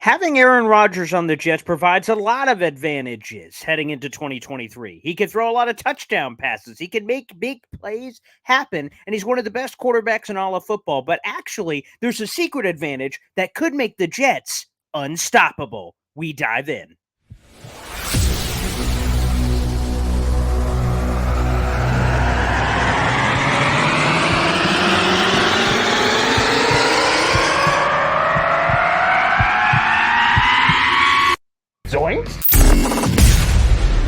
Having Aaron Rodgers on the Jets provides a lot of advantages heading into 2023. He can throw a lot of touchdown passes. He can make big plays happen, and he's one of the best quarterbacks in all of football. But actually, there's a secret advantage that could make the Jets unstoppable. We dive in.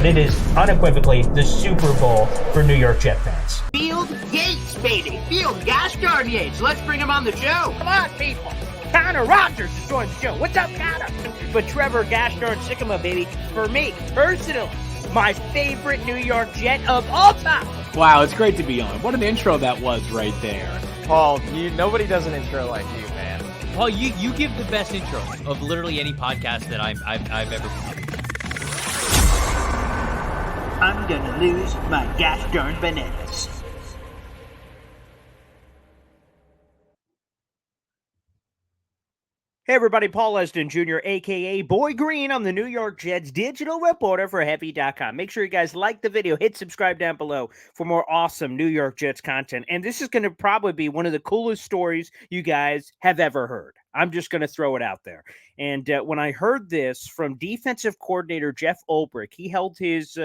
It is unequivocally the Super Bowl for New York Jet fans. Field Yates, baby. Field gosh darn Yates. Let's bring him on the show. Come on, people. Connor Rodgers is joining the show. What's up, Connor? But Trevor gosh darn Sycamore, baby, for me, personally, my favorite New York Jet of all time. Wow, it's great to be on. What an intro that was right there. Paul, nobody does an intro like you, man. Paul, you give the best intro of literally any podcast that I've ever. I'm gonna lose my gosh darn bananas. Hey everybody, Paul Leston Jr., a.k.a. Boy Green. I'm the New York Jets digital reporter for Heavy.com. Make sure you guys like the video, hit subscribe down below for more awesome New York Jets content. And this is going to probably be one of the coolest stories you guys have ever heard. I'm just going to throw it out there. And when I heard this from defensive coordinator Jeff Ulbrich, he held his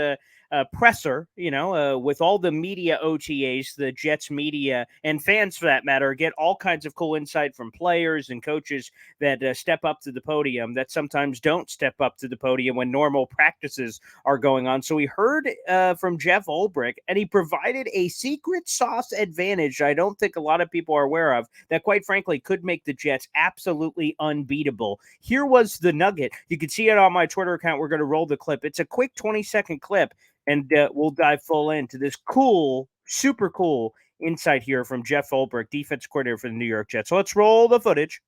presser, with all the media OTAs, the Jets media and fans for that matter, get all kinds of cool insight from players and coaches that step up to the podium that sometimes don't step up to the podium when normal practices are going on. So we heard from Jeff Ulbrich, and he provided a secret sauce advantage I don't think a lot of people are aware of that, quite frankly, could make the Jets absolutely unbeatable. Here was the nugget. You can see it on my Twitter account. We're going to roll the clip. It's a quick 20-second clip. And we'll dive full into this cool, super cool insight here from Jeff Ulbrich, defense coordinator for the New York Jets. So let's roll the footage.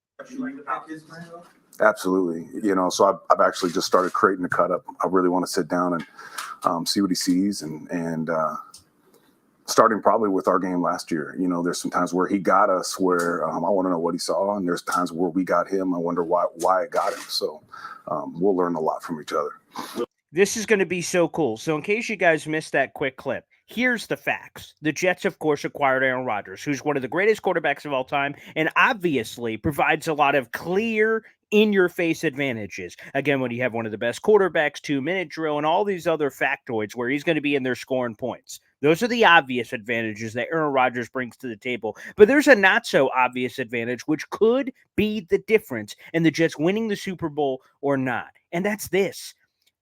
Absolutely. So I've actually just started creating a cut up. I really want to sit down and see what he sees and starting probably with our game last year. There's some times where he got us where I want to know what he saw. And there's times where we got him. I wonder why it got him. So we'll learn a lot from each other. This is going to be so cool. So in case you guys missed that quick clip, here's the facts. The Jets, of course, acquired Aaron Rodgers, who's one of the greatest quarterbacks of all time and obviously provides a lot of clear, in-your-face advantages. Again, when you have one of the best quarterbacks, 2-minute drill, and all these other factoids where he's going to be in there scoring points. Those are the obvious advantages that Aaron Rodgers brings to the table. But there's a not-so-obvious advantage, which could be the difference in the Jets winning the Super Bowl or not. And that's this.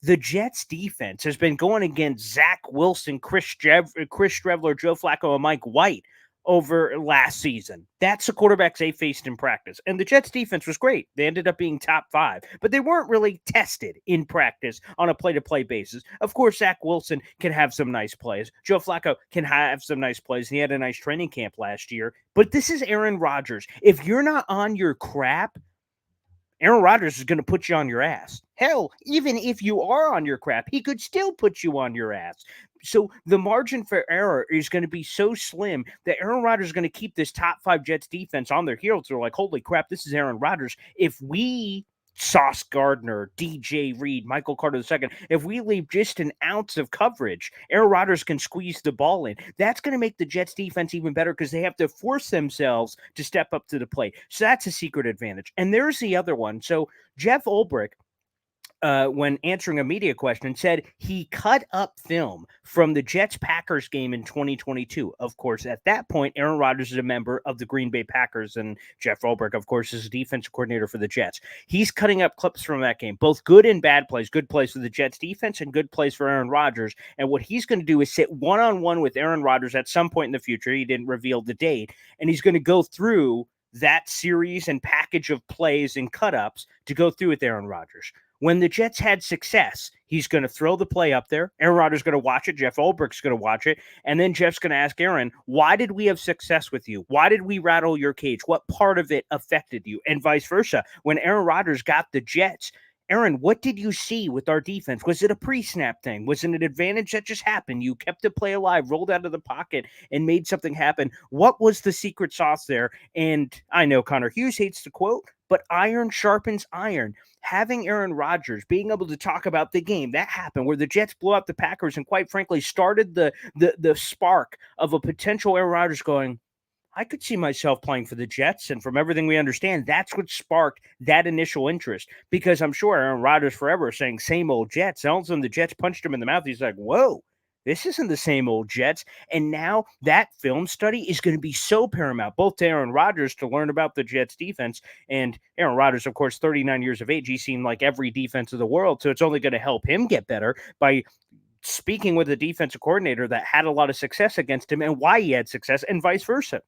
The Jets defense has been going against Zach Wilson, Chris Streveler, Joe Flacco, and Mike White over last season. That's the quarterbacks they faced in practice. And the Jets defense was great. They ended up being top 5, but they weren't really tested in practice on a play-to-play basis. Of course, Zach Wilson can have some nice plays. Joe Flacco can have some nice plays. He had a nice training camp last year. But this is Aaron Rodgers. If you're not on your crap, Aaron Rodgers is going to put you on your ass. Hell, even if you are on your crap, he could still put you on your ass. So the margin for error is going to be so slim that Aaron Rodgers is going to keep this top 5 Jets defense on their heels. They're like, holy crap, this is Aaron Rodgers. If we Sauce Gardner, DJ Reed, Michael Carter II, if we leave just an ounce of coverage, Aaron Rodgers can squeeze the ball in. That's going to make the Jets defense even better because they have to force themselves to step up to the plate. So that's a secret advantage. And there's the other one. So Jeff Ulbrich, when answering a media question, said he cut up film from the Jets-Packers game in 2022. Of course, at that point, Aaron Rodgers is a member of the Green Bay Packers, and Jeff Ulbrich, of course, is a defensive coordinator for the Jets. He's cutting up clips from that game, both good and bad plays, good plays for the Jets defense and good plays for Aaron Rodgers. And what he's going to do is sit one-on-one with Aaron Rodgers at some point in the future. He didn't reveal the date, and he's going to go through that series and package of plays and cut-ups to go through with Aaron Rodgers. When the Jets had success, he's going to throw the play up there. Aaron Rodgers is going to watch it. Jeff Ulbrich's going to watch it. And then Jeff's going to ask Aaron, why did we have success with you? Why did we rattle your cage? What part of it affected you? And vice versa. When Aaron Rodgers got the Jets, Aaron, what did you see with our defense? Was it a pre-snap thing? Was it an advantage that just happened? You kept the play alive, rolled out of the pocket, and made something happen. What was the secret sauce there? And I know Connor Hughes hates to quote, but iron sharpens iron. Having Aaron Rodgers being able to talk about the game that happened where the Jets blew out the Packers and quite frankly started the spark of a potential Aaron Rodgers going, I could see myself playing for the Jets. And from everything we understand, that's what sparked that initial interest. Because I'm sure Aaron Rodgers forever is saying same old Jets. And all of a sudden the Jets punched him in the mouth. He's like, whoa, this isn't the same old Jets. And now that film study is going to be so paramount, both to Aaron Rodgers to learn about the Jets defense. And Aaron Rodgers, of course, 39 years of age. He's seen like every defense of the world. So it's only going to help him get better by speaking with a defensive coordinator that had a lot of success against him and why he had success and vice versa.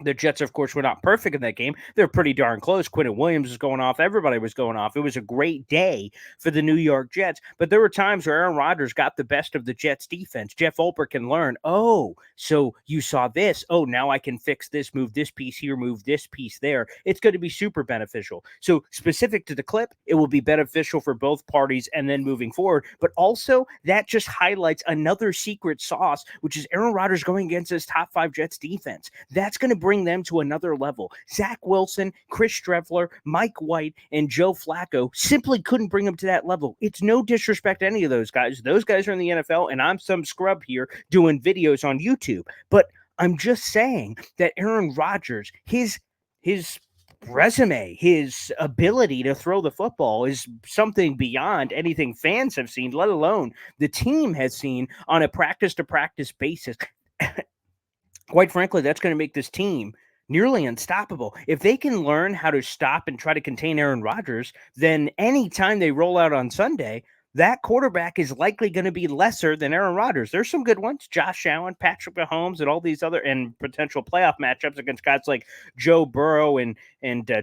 The Jets, of course, were not perfect in that game. They're pretty darn close. Quentin Williams was going off. Everybody was going off. It was a great day for the New York Jets. But there were times where Aaron Rodgers got the best of the Jets defense. Jeff Ulbrich can learn, oh, so you saw this. Oh, now I can fix this, move this piece here, move this piece there. It's going to be super beneficial. So specific to the clip, it will be beneficial for both parties and then moving forward. But also that just highlights another secret sauce, which is Aaron Rodgers going against his top 5 Jets defense. That's going to bring them to another level. Zach Wilson, Chris Streveler, Mike White, and Joe Flacco simply couldn't bring them to that level. It's no disrespect to any of those guys. Those guys are in the NFL, and I'm some scrub here doing videos on YouTube. But I'm just saying that Aaron Rodgers, his resume, his ability to throw the football is something beyond anything fans have seen, let alone the team has seen on a practice-to-practice basis. Quite frankly, that's going to make this team nearly unstoppable. If they can learn how to stop and try to contain Aaron Rodgers, then anytime they roll out on Sunday, that quarterback is likely going to be lesser than Aaron Rodgers. There's some good ones, Josh Allen, Patrick Mahomes, and all these other and potential playoff matchups against guys like Joe Burrow and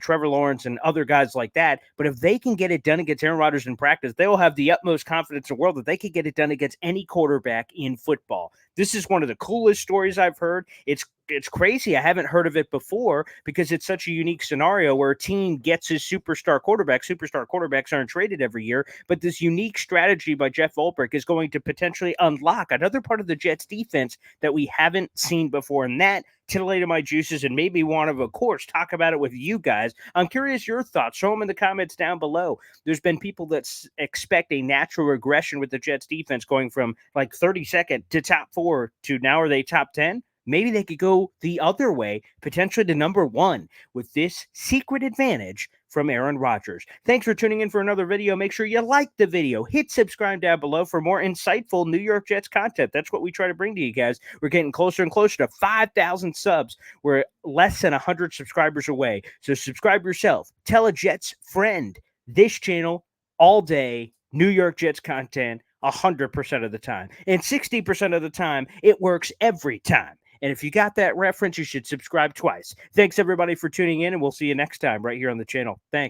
Trevor Lawrence and other guys like that. But if they can get it done against Aaron Rodgers in practice, they will have the utmost confidence in the world that they can get it done against any quarterback in football. This is one of the coolest stories I've heard. It's crazy. I haven't heard of it before because it's such a unique scenario where a team gets his superstar quarterback. Superstar quarterbacks aren't traded every year, but this unique strategy by Jeff Ulbrich is going to potentially unlock another part of the Jets defense that we haven't seen before. And that titillated my juices and made me want to, of course, talk about it with you guys. I'm curious your thoughts. Show them in the comments down below. There's been people that expect a natural regression with the Jets defense going from like 32nd to top 4 to now are they top 10? Maybe they could go the other way, potentially to number 1 with this secret advantage from Aaron Rodgers. Thanks for tuning in for another video. Make sure you like the video. Hit subscribe down below for more insightful New York Jets content. That's what we try to bring to you guys. We're getting closer and closer to 5,000 subs. We're less than 100 subscribers away. So subscribe yourself. Tell a Jets friend. This channel, all day, New York Jets content, 100% of the time. And 60% of the time, it works every time. And if you got that reference, you should subscribe twice. Thanks, everybody, for tuning in, and we'll see you next time right here on the channel. Thanks.